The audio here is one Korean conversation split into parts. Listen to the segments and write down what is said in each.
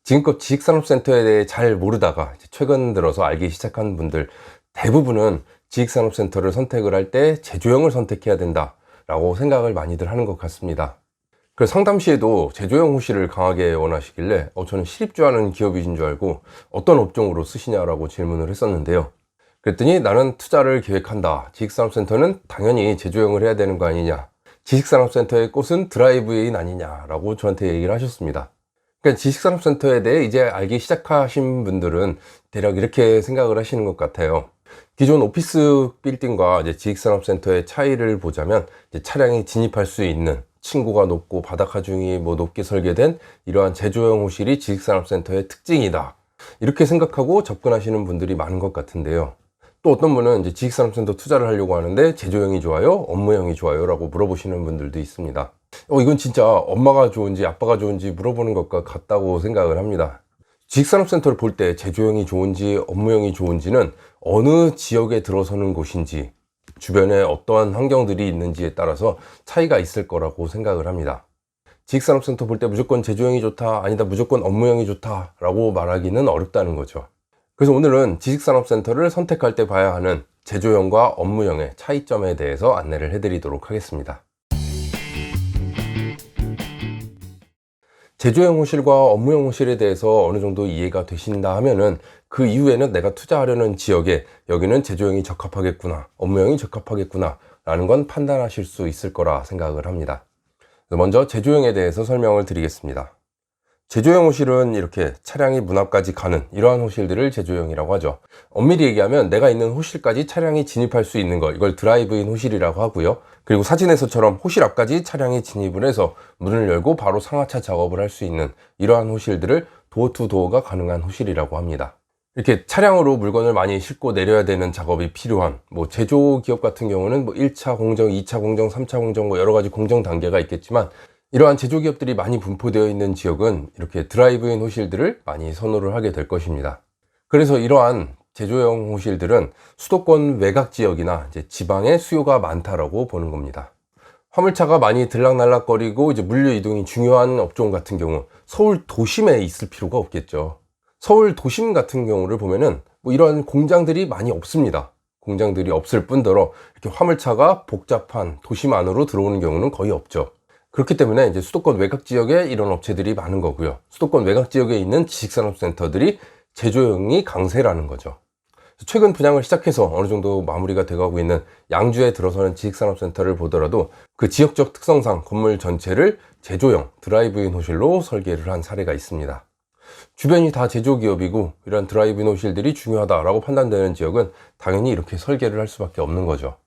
지금껏 지식산업센터에 대해 잘 모르다가 최근 들어서 알기 시작한 분들 대부분은 지식산업센터를 선택을 할 때 제조형을 선택해야 된다 라고 생각을 많이들 하는 것 같습니다. 그래서 상담 시에도 제조형 호실을 강하게 원하시길래 저는 실입주하는 기업이신 줄 알고 어떤 업종으로 쓰시냐라고 질문을 했었는데요. 그랬더니 나는 투자를 계획한다. 지식산업센터는 당연히 제조형을 해야 되는 거 아니냐. 지식산업센터의 꽃은 드라이브인 아니냐라고 저한테 얘기를 하셨습니다. 그러니까 지식산업센터에 대해 이제 알기 시작하신 분들은 대략 이렇게 생각을 하시는 것 같아요. 기존 오피스 빌딩과 이제 지식산업센터의 차이를 보자면 이제 차량이 진입할 수 있는 층고가 높고 바닥 하중이 높게 설계된 이러한 제조형 호실이 지식산업센터의 특징이다. 이렇게 생각하고 접근하시는 분들이 많은 것 같은데요. 또 어떤 분은 이제 지식산업센터 투자를 하려고 하는데 제조형이 좋아요? 업무형이 좋아요? 라고 물어보시는 분들도 있습니다. 이건 진짜 엄마가 좋은지 아빠가 좋은지 물어보는 것과 같다고 생각을 합니다. 지식산업센터를 볼 때 제조형이 좋은지 업무형이 좋은지는 어느 지역에 들어서는 곳인지 주변에 어떠한 환경들이 있는지에 따라서 차이가 있을 거라고 생각을 합니다. 지식산업센터 볼 때 무조건 제조형이 좋다, 아니다 무조건 업무형이 좋다 라고 말하기는 어렵다는 거죠. 그래서 오늘은 지식산업센터를 선택할 때 봐야 하는 제조형과 업무형의 차이점에 대해서 안내를 해드리도록 하겠습니다. 제조형 호실과 업무형 호실에 대해서 어느 정도 이해가 되신다 하면은 그 이후에는 내가 투자하려는 지역에 여기는 제조형이 적합하겠구나, 업무형이 적합하겠구나 라는 건 판단하실 수 있을 거라 생각을 합니다. 먼저 제조형에 대해서 설명을 드리겠습니다. 제조형 호실은 이렇게 차량이 문 앞까지 가는 이러한 호실들을 제조형이라고 하죠. 엄밀히 얘기하면 내가 있는 호실까지 차량이 진입할 수 있는 거, 이걸 드라이브인 호실이라고 하고요. 그리고 사진에서처럼 호실 앞까지 차량이 진입을 해서 문을 열고 바로 상하차 작업을 할 수 있는 이러한 호실들을 도어 투 도어가 가능한 호실이라고 합니다. 이렇게 차량으로 물건을 많이 싣고 내려야 되는 작업이 필요한 제조기업 같은 경우는 1차 공정, 2차 공정, 3차 공정 여러 가지 공정 단계가 있겠지만 이러한 제조기업들이 많이 분포되어 있는 지역은 이렇게 드라이브인 호실들을 많이 선호를 하게 될 것입니다. 그래서 이러한 제조형 호실들은 수도권 외곽 지역이나 이제 지방에 수요가 많다라고 보는 겁니다. 화물차가 많이 들락날락거리고 이제 물류 이동이 중요한 업종 같은 경우 서울 도심에 있을 필요가 없겠죠. 서울 도심 같은 경우를 보면은 이러한 공장들이 많이 없습니다. 공장들이 없을 뿐더러 이렇게 화물차가 복잡한 도심 안으로 들어오는 경우는 거의 없죠. 그렇기 때문에 이제 수도권 외곽 지역에 이런 업체들이 많은 거고요. 수도권 외곽 지역에 있는 지식산업센터들이 제조형이 강세라는 거죠. 최근 분양을 시작해서 어느 정도 마무리가 돼가고 있는 양주에 들어서는 지식산업센터를 보더라도 그 지역적 특성상 건물 전체를 제조형 드라이브인 호실로 설계를 한 사례가 있습니다. 주변이 다 제조기업이고 이런 드라이브인 호실들이 중요하다라고 판단되는 지역은 당연히 이렇게 설계를 할 수밖에 없는 거죠.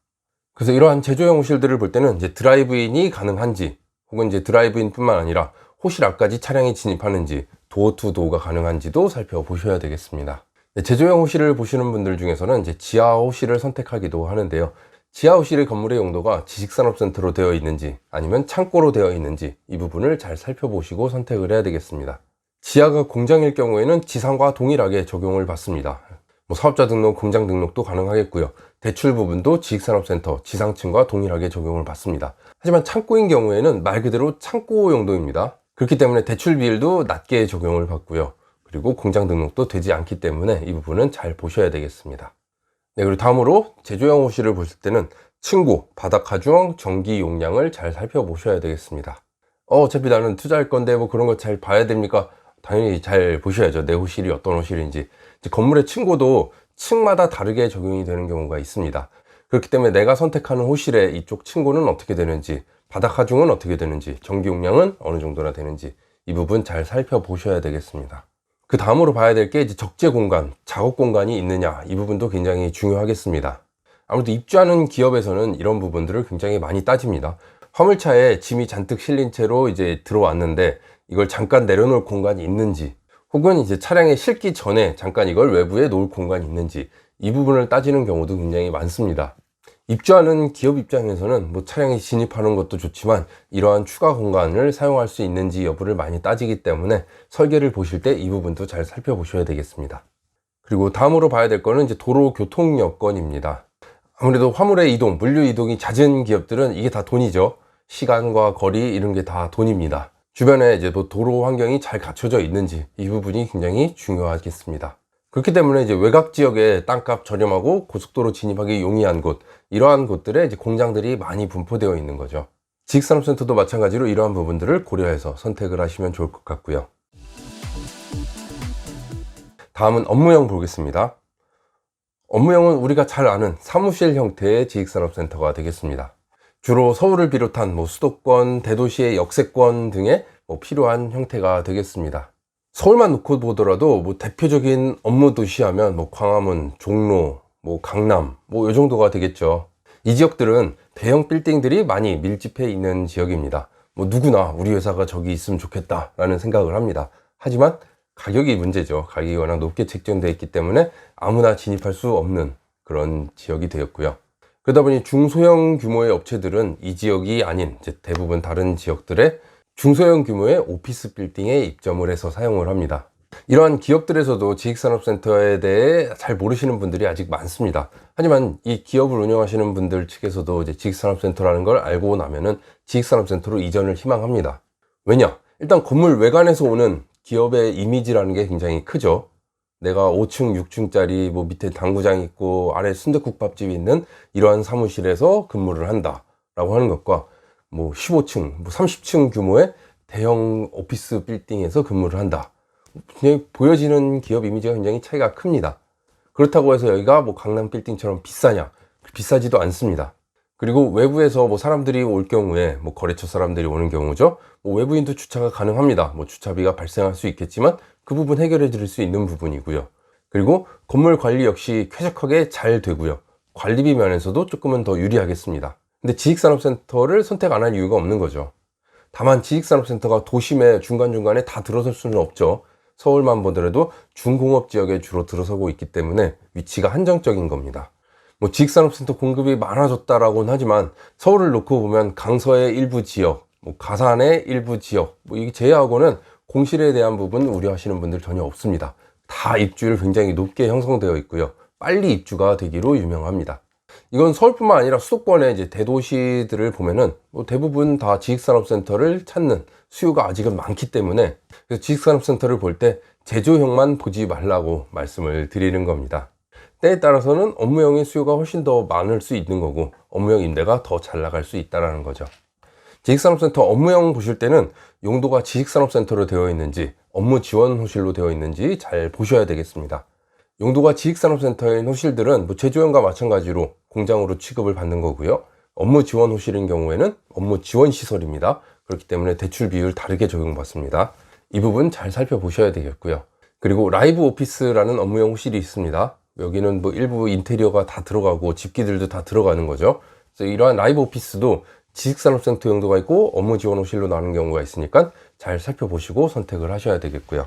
그래서 이러한 제조형 호실들을 볼 때는 이제 드라이브인이 가능한지 혹은 이제 드라이브인 뿐만 아니라 호실 앞까지 차량이 진입하는지 도어 투 도어가 가능한지도 살펴보셔야 되겠습니다. 제조형 호실을 보시는 분들 중에서는 이제 지하 호실을 선택하기도 하는데요. 지하 호실의 건물의 용도가 지식산업센터로 되어 있는지 아니면 창고로 되어 있는지 이 부분을 잘 살펴보시고 선택을 해야 되겠습니다. 지하가 공장일 경우에는 지상과 동일하게 적용을 받습니다. 사업자 등록, 공장 등록도 가능하겠고요. 대출 부분도 지식산업센터 지상층과 동일하게 적용을 받습니다. 하지만 창고인 경우에는 말 그대로 창고 용도입니다. 그렇기 때문에 대출 비율도 낮게 적용을 받고요. 그리고 공장 등록도 되지 않기 때문에 이 부분은 잘 보셔야 되겠습니다. 네, 그리고 다음으로 제조형 호실을 보실 때는 층고, 바닥 하중, 전기 용량을 잘 살펴보셔야 되겠습니다. 어차피 나는 투자할 건데 그런 거 잘 봐야 됩니까? 당연히 잘 보셔야죠. 내 호실이 어떤 호실인지. 건물의 층고도 층마다 다르게 적용이 되는 경우가 있습니다. 그렇기 때문에 내가 선택하는 호실의 이쪽 층고는 어떻게 되는지, 바닥 하중은 어떻게 되는지, 전기 용량은 어느 정도나 되는지 이 부분 잘 살펴보셔야 되겠습니다. 그 다음으로 봐야 될 게 이제 적재 공간, 작업 공간이 있느냐 이 부분도 굉장히 중요하겠습니다. 아무래도 입주하는 기업에서는 이런 부분들을 굉장히 많이 따집니다. 화물차에 짐이 잔뜩 실린 채로 이제 들어왔는데 이걸 잠깐 내려놓을 공간이 있는지 혹은 이제 차량에 실기 전에 잠깐 이걸 외부에 놓을 공간이 있는지 이 부분을 따지는 경우도 굉장히 많습니다. 입주하는 기업 입장에서는 차량이 진입하는 것도 좋지만 이러한 추가 공간을 사용할 수 있는지 여부를 많이 따지기 때문에 설계를 보실 때 이 부분도 잘 살펴보셔야 되겠습니다. 그리고 다음으로 봐야 될 거는 이제 도로 교통 여건입니다. 아무래도 화물의 이동, 물류 이동이 잦은 기업들은 이게 다 돈이죠. 시간과 거리 이런 게 다 돈입니다. 주변에 이제 뭐 도로 환경이 잘 갖춰져 있는지 이 부분이 굉장히 중요하겠습니다. 그렇기 때문에 이제 외곽 지역에 땅값 저렴하고 고속도로 진입하기 용이한 곳, 이러한 곳들에 이제 공장들이 많이 분포되어 있는 거죠. 지식산업센터도 마찬가지로 이러한 부분들을 고려해서 선택을 하시면 좋을 것 같고요. 다음은 업무형 보겠습니다. 업무형은 우리가 잘 아는 사무실 형태의 지식산업센터가 되겠습니다. 주로 서울을 비롯한 수도권, 대도시의 역세권 등에 필요한 형태가 되겠습니다. 서울만 놓고 보더라도 대표적인 업무 도시 하면 광화문, 종로, 강남 이 정도가 되겠죠. 이 지역들은 대형 빌딩들이 많이 밀집해 있는 지역입니다. 누구나 우리 회사가 저기 있으면 좋겠다 라는 생각을 합니다. 하지만 가격이 문제죠. 가격이 워낙 높게 책정되어 있기 때문에 아무나 진입할 수 없는 그런 지역이 되었고요. 그러다 보니 중소형 규모의 업체들은 이 지역이 아닌 이제 대부분 다른 지역들의 중소형 규모의 오피스 빌딩에 입점을 해서 사용을 합니다. 이러한 기업들에서도 지식산업센터에 대해 잘 모르시는 분들이 아직 많습니다. 하지만 이 기업을 운영하시는 분들 측에서도 이제 지식산업센터라는 걸 알고 나면은 지식산업센터로 이전을 희망합니다. 왜냐? 일단 건물 외관에서 오는 기업의 이미지라는 게 굉장히 크죠. 내가 5층, 6층짜리 밑에 당구장이 있고 아래 순댓국밥집이 있는 이러한 사무실에서 근무를 한다 라고 하는 것과 15층, 30층 규모의 대형 오피스 빌딩에서 근무를 한다. 그냥 보여지는 기업 이미지가 굉장히 차이가 큽니다. 그렇다고 해서 여기가 강남 빌딩처럼 비싸냐? 비싸지도 않습니다. 그리고 외부에서 사람들이 올 경우에 거래처 사람들이 오는 경우죠. 외부인도 주차가 가능합니다. 주차비가 발생할 수 있겠지만 그 부분 해결해 드릴 수 있는 부분이고요. 그리고 건물 관리 역시 쾌적하게 잘 되고요. 관리비 면에서도 조금은 더 유리하겠습니다. 근데 지식산업센터를 선택 안 할 이유가 없는 거죠. 다만 지식산업센터가 도심에 중간중간에 다 들어설 수는 없죠. 서울만 보더라도 중공업 지역에 주로 들어서고 있기 때문에 위치가 한정적인 겁니다. 지식산업센터 공급이 많아졌다라고는 하지만 서울을 놓고 보면 강서의 일부 지역, 가산의 일부 지역 이게 제외하고는 공실에 대한 부분 우려하시는 분들 전혀 없습니다. 다 입주율 굉장히 높게 형성되어 있고요. 빨리 입주가 되기로 유명합니다. 이건 서울뿐만 아니라 수도권의 이제 대도시들을 보면은 대부분 다 지식산업센터를 찾는 수요가 아직은 많기 때문에 그래서 지식산업센터를 볼 때 제조형만 보지 말라고 말씀을 드리는 겁니다. 때에 따라서는 업무형의 수요가 훨씬 더 많을 수 있는 거고 업무형 임대가 더 잘 나갈 수 있다는 거죠. 지식산업센터 업무형 보실 때는 용도가 지식산업센터로 되어 있는지 업무 지원 호실로 되어 있는지 잘 보셔야 되겠습니다. 용도가 지식산업센터인 호실들은 제조형과 마찬가지로 공장으로 취급을 받는 거고요. 업무 지원 호실인 경우에는 업무 지원 시설입니다. 그렇기 때문에 대출 비율 다르게 적용받습니다. 이 부분 잘 살펴보셔야 되겠고요. 그리고 라이브 오피스라는 업무형 호실이 있습니다. 여기는 일부 인테리어가 다 들어가고 집기들도 다 들어가는 거죠. 그래서 이러한 라이브 오피스도 지식산업센터 용도가 있고 업무 지원 호실로 나오는 경우가 있으니까 잘 살펴보시고 선택을 하셔야 되겠고요.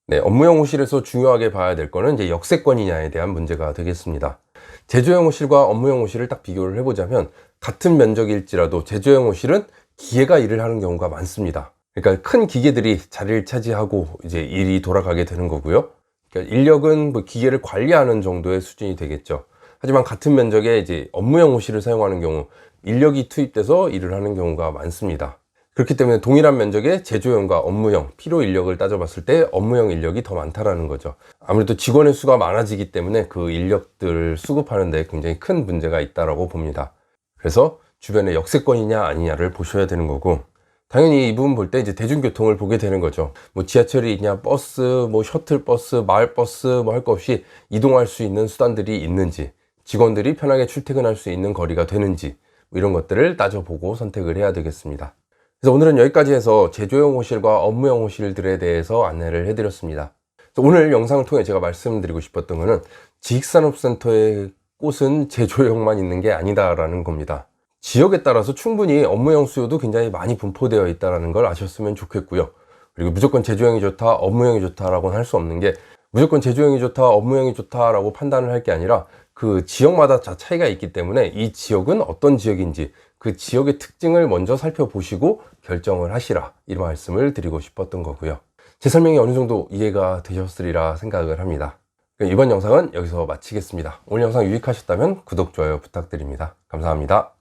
네, 업무형 호실에서 중요하게 봐야 될 거는 이제 역세권이냐에 대한 문제가 되겠습니다. 제조형 호실과 업무형 호실을 딱 비교를 해보자면 같은 면적일지라도 제조형 호실은 기계가 일을 하는 경우가 많습니다. 그러니까 큰 기계들이 자리를 차지하고 이제 일이 돌아가게 되는 거고요. 그러니까 인력은 기계를 관리하는 정도의 수준이 되겠죠. 하지만 같은 면적의 이제 업무형 호실을 사용하는 경우 인력이 투입돼서 일을 하는 경우가 많습니다. 그렇기 때문에 동일한 면적의 제조형과 업무형, 필요 인력을 따져봤을 때 업무형 인력이 더 많다라는 거죠. 아무래도 직원의 수가 많아지기 때문에 그 인력들을 수급하는 데 굉장히 큰 문제가 있다라고 봅니다. 그래서 주변에 역세권이냐 아니냐를 보셔야 되는 거고, 당연히 이 부분 볼 때 이제 대중교통을 보게 되는 거죠. 지하철이 있냐, 버스, 셔틀버스, 마을버스 할 거 없이 이동할 수 있는 수단들이 있는지, 직원들이 편하게 출퇴근할 수 있는 거리가 되는지 이런 것들을 따져보고 선택을 해야 되겠습니다. 그래서 오늘은 여기까지 해서 제조형 호실과 업무형 호실들에 대해서 안내를 해드렸습니다. 오늘 영상을 통해 제가 말씀드리고 싶었던 것은 지식산업센터의 꽃은 제조형만 있는 게 아니다라는 겁니다. 지역에 따라서 충분히 업무형 수요도 굉장히 많이 분포되어 있다는 걸 아셨으면 좋겠고요. 그리고 무조건 제조형이 좋다, 업무형이 좋다라고는 할 수 없는 게 무조건 제조형이 좋다, 업무형이 좋다라고 판단을 할 게 아니라 그 지역마다 다 차이가 있기 때문에 이 지역은 어떤 지역인지 그 지역의 특징을 먼저 살펴보시고 결정을 하시라, 이 말씀을 드리고 싶었던 거고요. 제 설명이 어느 정도 이해가 되셨으리라 생각을 합니다. 이번 영상은 여기서 마치겠습니다. 오늘 영상 유익하셨다면 구독, 좋아요 부탁드립니다. 감사합니다.